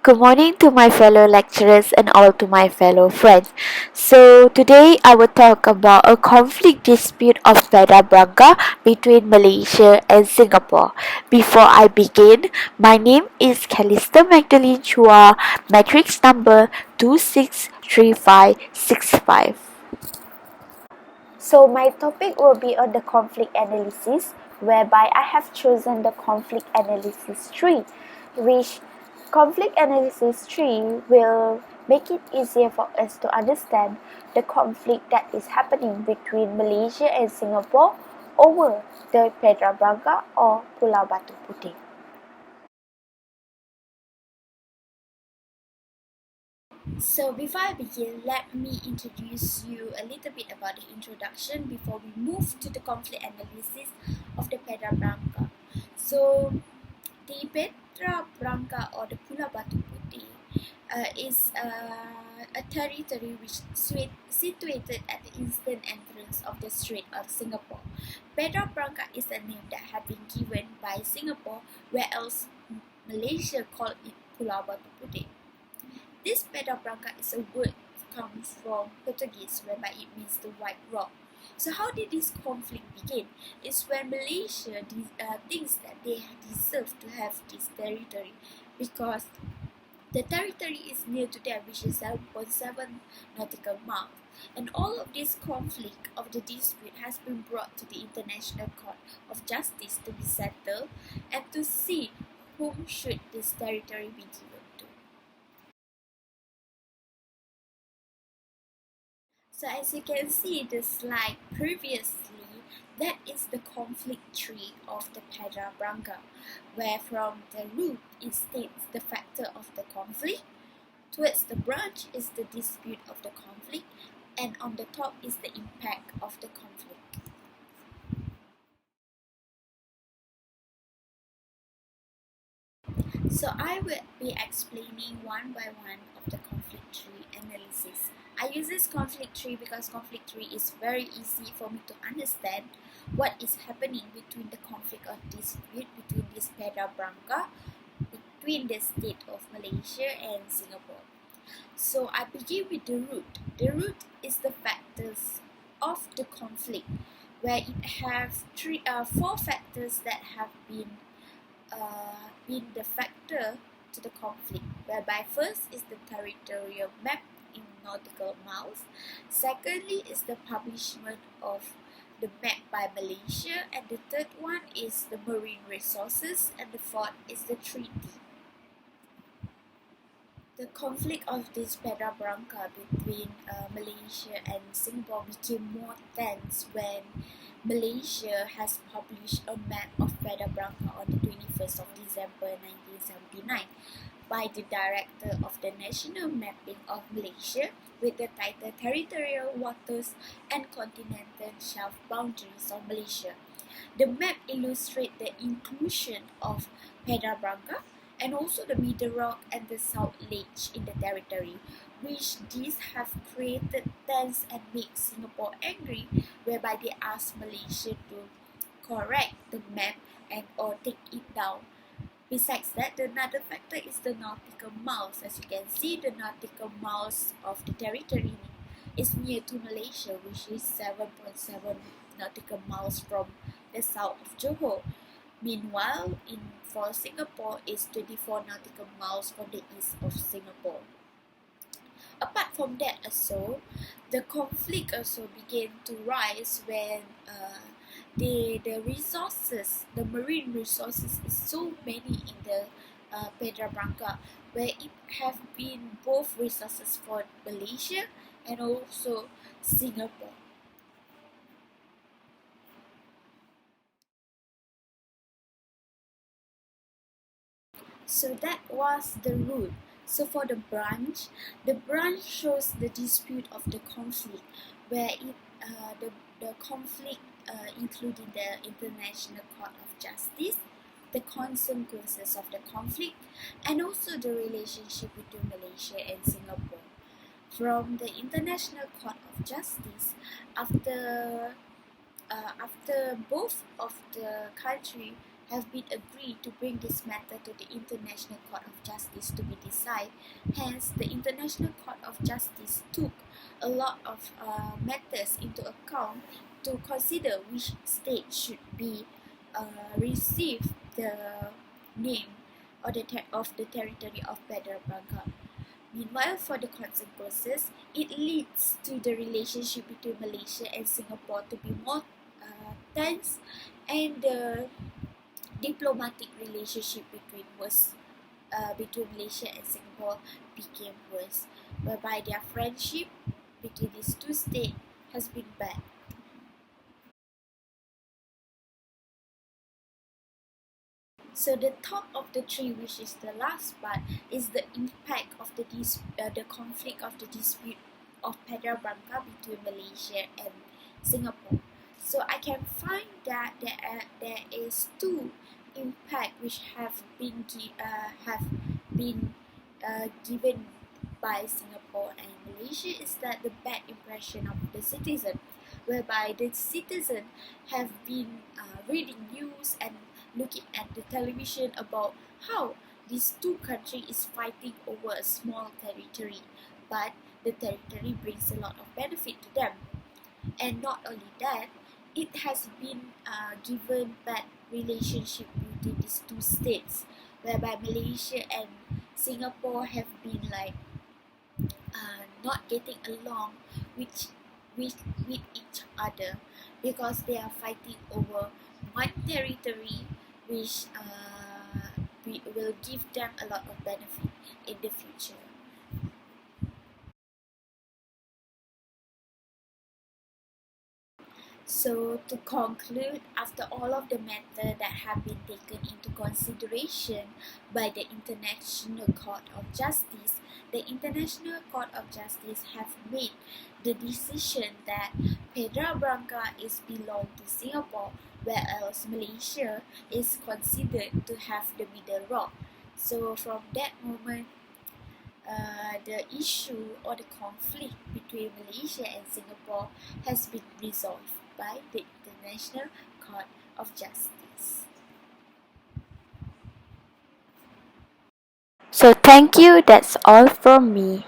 Good morning to my fellow lecturers and all to my fellow friends. So today I will talk about a conflict dispute of Pedra Branca between Malaysia and Singapore. Before I begin, my name is CALLISTA Magdalene Chua, matrix number 263565. So my topic will be on the conflict analysis, whereby I have chosen the conflict analysis tree, which conflict analysis tree will make it easier for us to understand the conflict that is happening between Malaysia and Singapore over the Pedra Branca or Pulau Batu Putih. So before I begin, let me introduce you a little bit about the introduction before we move to the conflict analysis of the Pedra Branca. So the Pedra Branca or the Pulau Batu Putih is a territory which is situated at the eastern entrance of the Strait of Singapore. Pedra Branca is a name that had been given by Singapore, whereas Malaysia called it Pulau Batu Putih. This Pedra Branca is a word that comes from Portuguese, whereby it means the white rock. So how did this conflict begin? It's when Malaysia thinks that they deserve to have this territory because the territory is near to them, which is 7.7 nautical miles. And all of this conflict of the dispute has been brought to the International Court of Justice to be settled and to see whom should this territory be given to. So as you can see the slide previously, that is the conflict tree of the Pedra Branca, where from the root it states the factor of the conflict, towards the branch is the dispute of the conflict, and on the top is the impact of the conflict. So I will be explaining one by one of the conflict tree analysis. I use this conflict tree because conflict tree is very easy for me to understand what is happening between the conflict of dispute between this Pedra Branca, between the state of Malaysia and Singapore. So I begin with the root. The root is the factors of the conflict, where it have four factors that have been the factor to the conflict, whereby first is the territorial map in nautical miles, secondly is the publishment of the map by Malaysia, and the third one is the marine resources, and the fourth is the treaty. The conflict of this Pedra Branca between Malaysia and Singapore became more tense when Malaysia has published a map of Pedra Branca on the 21st of December 1979 by the Director of the National Mapping of Malaysia with the title Territorial Waters and Continental Shelf Boundaries of Malaysia. The map illustrates the inclusion of Pedra Branca and also the Middle Rock and the South Ledge in the territory, which these have created tense and made Singapore angry, whereby they asked Malaysia to correct the map and or take it down. Besides that, another factor is the nautical miles. As you can see, the nautical miles of the territory is near to Malaysia, which is 7.7 nautical miles from the south of Johor. Meanwhile, for Singapore is 24 nautical miles from the east of Singapore. Apart from that also, the conflict also began to rise when the resources, the marine resources is so many in the Pedra Branca, where it have been both resources for Malaysia and also Singapore. So that was the root. So for the branch shows the dispute of the conflict, where the conflict including the International Court of Justice, the consequences of the conflict, and also the relationship between Malaysia and Singapore. From the International Court of Justice, after both of the country have been agreed to bring this matter to the International Court of Justice to be decided. Hence, the International Court of Justice took a lot of matters into account to consider which state should be receive the name or of the territory of Pedra Branca. Meanwhile, for the consequences, it leads to the relationship between Malaysia and Singapore to be more tense, and the diplomatic relationship between Malaysia and Singapore became worse, whereby their friendship between these two states has been bad. So the top of the tree, which is the last part, is the impact of the conflict of the dispute of Pedra Branca between Malaysia and Singapore. So I can find that there is two impact which have been given by Singapore and Malaysia, is that the bad impression of the citizen, whereby the citizen have been reading news and looking at the television about how these two countries is fighting over a small territory, but the territory brings a lot of benefit to them. And not only that, it has been given bad relationship between these two states, whereby Malaysia and Singapore have been like not getting along with, with each other, because they are fighting over one territory which will give them a lot of benefit in the future. So to conclude, after all of the matters that have been taken into consideration by the International Court of Justice, the International Court of Justice have made the decision that Pedra Branca is belong to Singapore, whereas Malaysia is considered to have the middle rock. So from that moment, the issue or the conflict between Malaysia and Singapore has been resolved by the International Court of Justice. So thank you, that's all from me.